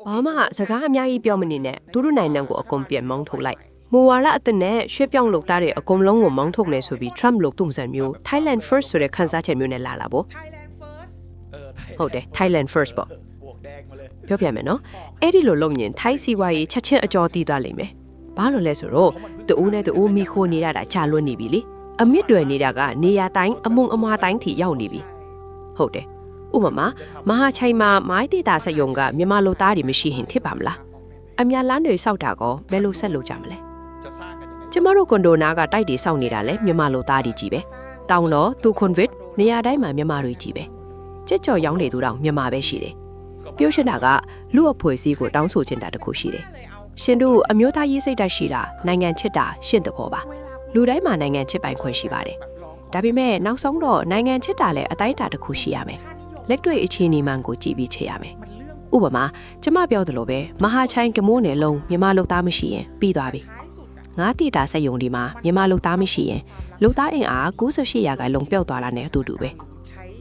ဘာမှစကားအများကြီးပြောမနေနဲ့သူတို့နိုင်ငံကိုအကုန်ပြန်မောင်းထုတ်လိုက်မူဝါဒအတဲ့နဲ့ရွှေ့ပြောင်းလုပ်သားတွေအကုန်လုံးကိုမောင်းထုတ်နေဆိုပြီး Trump လုပ်တုံစံမျိုး Thailand First ဆိုတဲ့ခန်းစားချက်မျိုးနဲ့လာလာပေါ့ဟုတ်တယ် Thailand First ပေါ့ပြောပြမယ်နော်အဲ့ဒီလိုလုပ်ရင် Thai စီးပွားရေးချက်ချင်းအကျော်တီးသွားလိမ့်မယ်ဘာလို့လဲဆိုတော့တူနဲ့တူမိခိုးနေတာချလွတ်နေပြီလေအမြင့်တွေနေတာကနေရာတိုင်းအမုံအမွားတိုင်းထိရောက်နေပြီဟုတ်တယ်ဥပမာမဟာချိုင်မှာမိုင်းတေတာစက်ယုံကမြန်မာလူသားတွေမရှိရင်ဖြစ်ပါမလားအများလမ်းတွေစောက်တာကောဘယ်လိုဆက်လုပ်ကြမလဲကျမတို့ကွန်ဒိုနာကတိုက်တွေစောက်နေတာလဲမြန်မာလူသားတွေကြီးပဲတောင်းတော့သူကွန်ဗစ်နေရာတိုင်းမှာမြန်မာတွေကြီးပဲကြက်ကြော်ရောင်းနေသူတော့မြန်မာပဲရှိတယ်ပြောချင်တာကလူအဖွေစည်းကိုတောင်းဆိုချင်တာတခုရှိတယ်ရှင်တို့အမျိုးသားရေးစိတ်ဓာတ်ရှိတာနိုင်ငံချစ်တာရှင့်တဘောပါလူတိုင်းမှာနိုင်ငံချစ်ပိုင်ခွင့်ရှိပါတယ်ဒါပေမဲ့နောက်ဆုံးတော့နိုင်ငံချစ်တာလည်းအတိုင်းအတာတစ်ခုရှိရမယ်လက်တွေ့အခြေအနေမှန်ကိုကြည့်ပြီးချေရမယ်ဥပမာကျမပြောသလိုပဲမဟာချိုင်ကမိုးနယ်လုံးမြန်မာလူသားမရှိရင်ပြီးသွားပြီငါးတီတာစက်ယုံဒီမှာမြန်မာလူသားမရှိရင်လူသားအင်အား98ရာခိုင်နှုန်းပျောက်သွားတာနဲ့အတူတူပ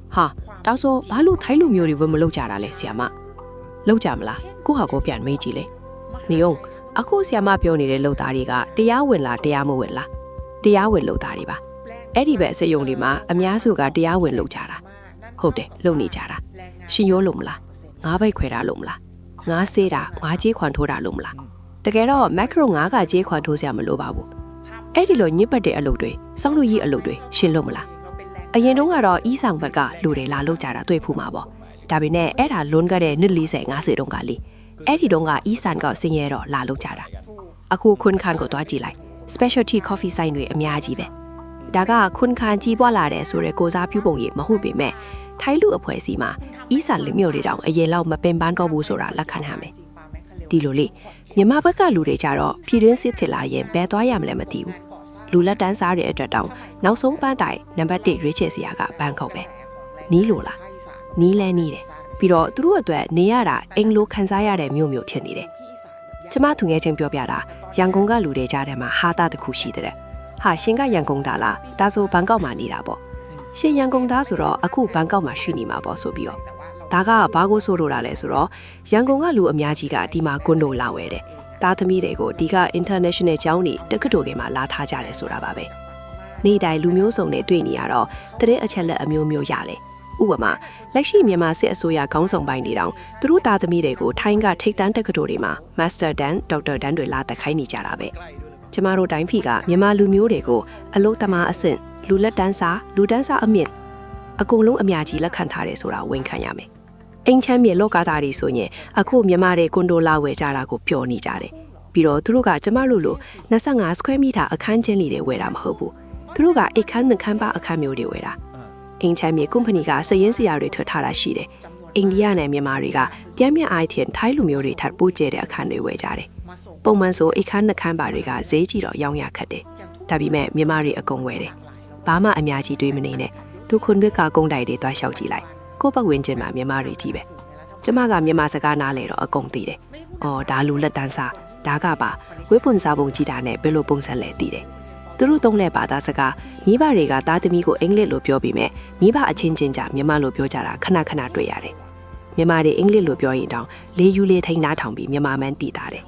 ဲဟာတောက်ဆိုဘာလို့ထိုင်းလူမျိုးတွေဝယ်မလုပ်ကြတာလဲဆီယမလုပ်ကြမလားကိုဟာကိုပြန်မေးကြည့်လေနေအောင်အခုဆီယမပြောနေတဲ့လူသားတွေကတရားဝင်လားတရားမဝင်လားတရားဝင်လူသားတွေပါအဲ့ဒီပဲအစယုံတွေမှာအများစုကတရားဝင်လုပ်ကြတာဟုတ်တယ်လုပ်နေကြတာရှင်ရိုးလို့မလားငါးဘိတ်ခွဲတာလို့မလားငါးဆေးတာငါးကြေးခွန်ထိုးတာလို့မလားတကယ်တော့မက်ခရိုငါးကကြေးခွန်ထိုးစရာမလိုပါဘူးအဲ့ဒီလိုညစ်ပတ်တဲ့အလုပ်တွေစောင်းလို့ရေးအလုပ်တွေရှင်လို့မလားအရင်တုန်းကတော့အီးဆောင်ဘက်ကလူတွေလာလုပ်ကြတာတွေ့ဖူးမှာပေါ့ဒါပေမဲ့အဲ့ဒါလွန်ခဲ့တဲ့နှစ်40 50တုန်းကလေအဲ့ဒီတုန်းကအီးဆန်ကစင်ရဲတော့လာလုပ်ကြတာအခုခွန်းခန်းကိုတွားကြည့်လိုက် specialty coffee ဆိုင်တွေအများကြီးပဲဒါကခွန်းခန်းကြီးပွားလာတဲ့ဆိုရဲကိုစားပြုပုံရိပ်မဟုတ်ပေမဲ့ထိုင်းလူအဖွဲ့အစည်းမှာအီးဆန်လူမျိုးတွေတောင်အရင်လောက်မပင်ပန်းတော့ဘူးဆိုတာလက်ခံရမယ်ဒီလိုလေမြန်မာဘက်ကလူတွေကြတော့ပြည်တွင်းစစ်ထစ်လာရင်ဘယ်သွားရမလဲမသိဘူးလူလက်တန်းစားတဲ့အတွက်တောင်နောက်ဆုံးပန်းတိုင်နံပါတ်1ရွေးချယ်စရာကဘန်ကောက်ပဲနီးလို့လားနီးလဲနီးတယ်ပြီးတော့သူတို့အတွက်နေရတာအင်္ဂလိုခန်းစားရတဲ့မြို့ဖြစ်နေတယ်ကျမသူငယ်ချင်းပြောပြတာရန်ကုန်ကလူတွေကြားထဲမှာဟာတာတစ်ခုရှိတဲ့ဟာရှင်ကရန်ကုန်သားလားဒါဆိုဘန်ကောက်မှာနေတာပေါ့ရှင်ရန်ကုန်သားဆိုတော့အခုဘန်ကောက်မှာရှိနေမှာပေါ့ဆိုပြီးတော့ဒါကဘာကိုဆိုလိုတာလဲဆိုတော့ရန်ကုန်ကလူအများကြီးကဒီမှာကွန်ဒိုလာဝဲတယ်သားသမီးတွေကိုဒီက international ကျောင်းတွေတက္ကသိုလ်တွေမှာလာထားကြတယ်ဆိုတာပါပဲနေ့တိုင်းလူမျိုးစုံတွေတွေ့နေရတော့တဲ့အချက်လက်အမျိုးမျိုးရတယ်ဥပမာလက်ရှိမြန်မာစစ်အစိုးရခေါင်းဆောင်ပိုင်းတွေတောင်သူတို့သားသမီးတွေကိုထိုင်းကထိပ်တန်းတက္ကသိုလ်တွေမှာ Master Dan Doctor Dan တွေလာတက်ခိုင်းနေကြတာပဲကျမတို့တိုင်းဖီကမြန်မာလူမျိုးတွေကိုအလို့သမားအဆင့်လူလက်တန်းစားလူတန်းစားအမြင့်အကုန်လုံးအများကြီးလက်ခံထားတယ်ဆိုတာဝန်ခံရမယ်အိမ်ချမ်းမြေလောကသားတွေဆိုရင်အခုမြန်မာတွေကွန်ဒိုလာဝယ်ကြတာကိုပျော်နေကြတယ်ပြီးတော့သူတို့ကကျမတို့လို25 square meter အခန်းချင်းလေးတွေဝယ်တာမဟုတ်ဘူးသူတို့ကအိတ်ခန်းနှခန်းပါအခန်းမျိုးတွေဝယ်တာအိမ်ချမ်းမြေကုမ္ပဏီကစည်ရင်းစရာတွေထွက်ထားတာရှိတယ်အိန္ဒိယနဲ့မြန်မာတွေကပြန်ပြန်အိုက်ထင်ထိုင်းလူမျိုးတွေထပ်ပို့ကျတဲ့အခန်းတွေဝယ်ကြတယ်ပုံမှန်ဆိုအိတ်ခန်းနှခန်းပါတွေကဈေးကြီးတော့ရောင်းရခက်တယ်ဒါပေမဲ့မြန်မာတွေအကုန်ဝယ်တယ်ဘာမှအများကြီးတွေးမနေနဲ့သူခွန်ဘက်ကကုန်းတိုင်တွေတွားလျှောက်ကြည့်လိုက်ကိုပတ်ဝန်းကျင်မှာမြန်မာတွေကြီးပဲကျမကမြန်မာစကားနားလဲတော့အကုန်သိတယ်အော်ဒါလူလက်တန်းစားဒါကပါဝေးပွန်စားပုံကြီးတာနဲ့ဘယ်လိုပုံစံလဲသိတယ်သူတို့သုံးတဲ့ဘာသာစကားမိဘတွေကသားသမီးကိုအင်္ဂလိပ်လိုပြောပြီးမဲ့မိဘအချင်းချင်းကြားမြန်မာလိုပြောကြတာခဏခဏတွေ့ရတယ်မြန်မာတွေအင်္ဂလိပ်လိုပြောရင်တောင်လေးယူလေးထိန်နားထောင်ပြီးမြန်မာမှန်းတည်တာတယ်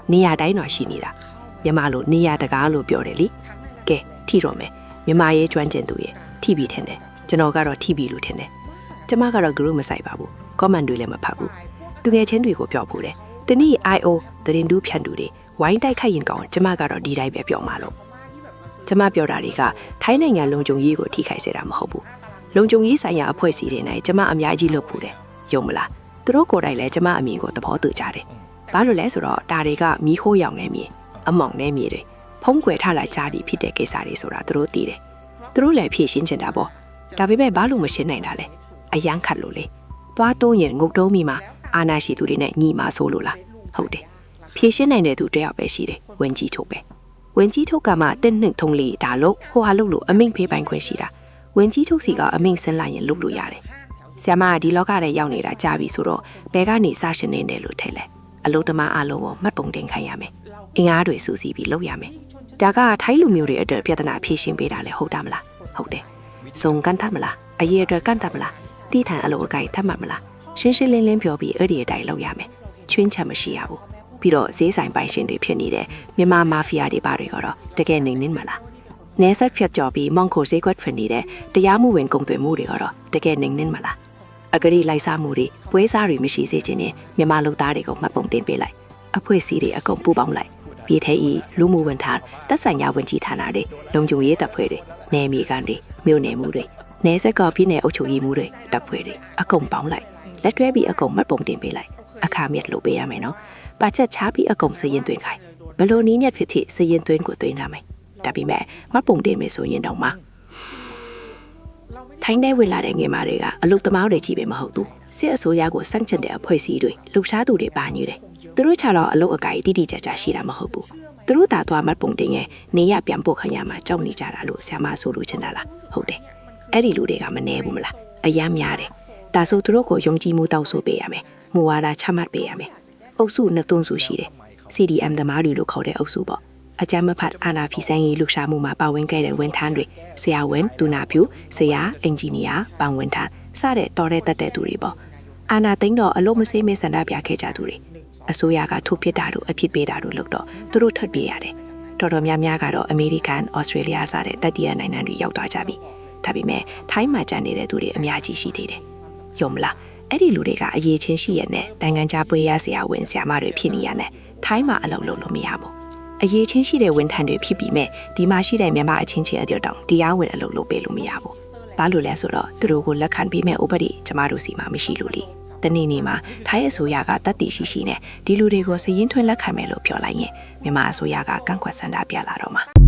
နေရာတိုင်းတော့ရှိနေတာမြန်မာလိုနေရာတကားလို့ပြောတယ်လေကဲထိတော့မယ်မြန်မာရေးကျွမ်းကျင်သူရဲ့ထိပြီထင်တယ်ကျွန်တော်ကတော့ထိပြီလို့ထင်တယ်ကျမကတော့ group မဆိုင်ပါဘူး comment တွေလည်းမဖတ်ဘူးသူငယ်ချင်းတွေကိုပြောဖို့တယ်တနည်း IO တရင်တူးဖြန့်တူတွေဝိုင်းတိုက်ခိုက်ရင်ကောင်းကျမကတော့ဒီတိုင်းပဲပြောမှာလို့ကျမပြောတာတွေကထိုင်းနိုင်ငံလုံခြုံရေးကိုထိခိုက်စေတာမဟုတ်ဘူးလုံခြုံရေးဆိုင်ရာအဖွဲ့အစည်းတွေနဲ့ကျမအများကြီးလုပ်ဖို့တယ်ယုံမလားသူတို့ကိုယ်တိုင်လည်းကျမအမြင်ကိုသဘောတူကြတယ်ဘာလို့လဲဆိုတော့ဒါတွေကမီးခိုးရောင်နေမြေအမောင်နေမြေတွေဖုံးကွယ်ထားလာကြသည်ဖြစ်တဲ့ကိစ္စတွေဆိုတာသူတို့သိတယ်သူတို့လည်းဖြည့်ရှင်းချင်တာပေါ့ဒါပေမဲ့ဘာလို့မရှင်းနိုင်တာလဲအရန်ခတ်လို့လေသွားတိုးရင်ငုတ်တုံးမိမှာအာနာရှိသူတွေနဲ့ညီမာဆိုးလို့လားဟုတ်တယ်ဖြည့်ရှင်းနိုင်တဲ့သူတယောက်ပဲရှိတယ်ဝင်ကြီးထုတ်ပဲဝင်ကြီးထုတ်ကမှတင်းနှင့်ထုံလေးဒါလို့ဟိုဟာလို့လို့အမိန့်ဖေးပိုင်ခွင့်ရှိတာဝင်ကြီးထုတ်စီကအမိန့်ဆင်းလိုက်ရင်လုပ်လို့ရတယ်ဆ iam ကဒီလောကထဲရောက်နေတာကြာပြီဆိုတော့ဘယ်ကနေစရှင်နေတယ်လို့ထင်လဲအလုံးသမားအလုံးကိုမှတ်ပုံတင်ခိုင်းရမယ်အင်အားတွေစုစည်းပြီးလုပ်ရမယ်ဒါကထိုင်းလူမျိုးတွေအတွက်ပြဿနာဖြေရှင်းပေးတာလေဟုတ်တာမလားဟုတ်တယ်စုံကန်တတ်မလားအရေးအတွက်ကန်တတ်မလားတီးထန်အလိုအကိုင်ထပ်မှတ်မလားရှင်းရှင်းလင်းလင်းပြောပြီးအဲ့ဒီအတိုင်းလုပ်ရမယ် ချွင်းချက်မရှိရဘူးပြီးတော့ဈေးဆိုင်ပိုင်ရှင်တွေဖြစ်နေတဲ့မြန်မာမာဖီးယားတွေပါတွေကတော့တကယ်နေနေမလားနေဆက်ဖြတ်ကျော်ပြီးမောင်ခိုဈေးကွက်ဖွင့်နေတဲ့တရားမှုဝင်ကုန်သွယ်မှုတွေကတော့တကယ်နေနေမလားအဂရီလိုက်စားမှုတွေပွဲစားတွေမရှိစေချင်ရင်မြန်မာလူသားတွေကိုမှတ်ပုံတင်ပေးလိုက်အဖွဲ့အစည်းတွေအကုန်ပူးပေါင်းလိုက်ပြည်ထရေးလူမှုဝန်ထမ်းတပ်ဆိုင်ရာဝန်ကြီးဌာနတွေလုံခြုံရေးတပ်ဖွဲ့တွေနယ်မြေကန်တွေမြို့နယ်မှုတွေနေဆက်ကပြည်နယ်အုပ်ချုပ်ရေးမှုတွေတပ်ဖွဲ့တွေအကုန်ပေါင်းလိုက်လက်တွဲပြီးအကုန်မှတ်ပုံတင်ပေးလိုက်အခါမြတ်လုပ်ပေးရမယ်နော်ပါချက်ချပြီးအကုန်စရင်သွင်းခိုင်းဘလို့နီးနဲ့ဖြစ်ဖြစ်စရင်သွင်းကိုသွင်းရမယ်ဒါပေမဲ့မှတ်ပုံတင်မယ်ဆိုရင်တော့မှထိုင်းထဲဝင်လာတဲ့ငယ်မတွေကအလုသမားတွေကြီးပဲမဟုတ်ဘူးစစ်အစိုးရကိုစန့်ကျင်တဲ့အဖွဲ့အစည်းတွေလှုပ်ရှားသူတွေပါနေတယ်သူတို့ချတော့အလုအကိုင်တိတိကျကျရှိတာမဟုတ်ဘူးသူတို့သာသွားမှတ်ပုံတင်ရဲ့နေရပြန်ပို့ခရမှာကြောက်နေကြတာလို့ဆရာမဆိုလို့ချင်တာလားဟုတ်တယ်အဲ့ဒီလူတွေကမနေဘူးမလားအယမ်းများတယ်ဒါဆိုသူတို့ကိုယုံကြည်မှုတောက်ဆိုပေးရမယ်မူဝါဒချမှတ်ပေးရမယ်အုပ်စုနှစ်သွန်းစုရှိတယ် CDM သမားတွေလို့ခေါ်တဲ့အုပ်စုပေါ့အကြမ်းမဖတ်အာနာဖီဆိုင်ရေးလှူရှာမှုမှာပါဝင်ခဲ့တဲ့ဝန်ထမ်းတွေဆရာဝန်ဒူနာဖြူဆရာအင်ဂျင်နီယာပန်ဝန်ထမ်းစတဲ့တော်တဲ့တက်တဲ့သူတွေပေါ့အာနာသိန်းတော့အလုံးမစေးမဲစန္ဒပြခဲ့ကြသူတွေအစိုးရကထုတ်ဖြစ်တာတို့အဖြစ်ပေးတာတို့လုပ်တော့သူတို့ထွက်ပြေးရတယ်တော်တော်များများကတော့အမေရိကန်ဩစတြေးလျစတဲ့တတိယနိုင်ငံတွေရောက်သွားကြပြီဒါပေမဲ့ထိုင်းမှာကျန်နေတဲ့သူတွေအများကြီးရှိသေးတယ်ယုံမလားအဲ့ဒီလူတွေကအရေးချင်းရှိရတဲ့နိုင်ငံခြားပွေရဆရာဝန်ဆရာမတွေဖြစ်နေရတဲ့ထိုင်းမှာအလုပ်လုပ်လို့မရဘူးအရေးချင်းရှိတဲ့ဝန်ထမ်းတွေဖြစ်ပြီးမဲ့ဒီမှာရှိတဲ့မြန်မာအချင်းချင်းအပြောက်တောင်တရားဝင်အလုပ်လုပ်ပေးလို့မရဘူးဘာလို့လဲဆိုတော့သူတို့ကိုလက်ခံပေးမဲ့ဥပဒေကျမတို့စီမှာမရှိလို့လေတနေ့နေ့မှာထိုင်းအစိုးရကတတ်သိရှိနဲ့ဒီလူတွေကိုစည်ရင်းထွန်းလက်ခံမယ်လို့ပြောလိုက်ရင်မြန်မာအစိုးရကကန့်ကွက်ဆန္ဒပြလာတော့မှာ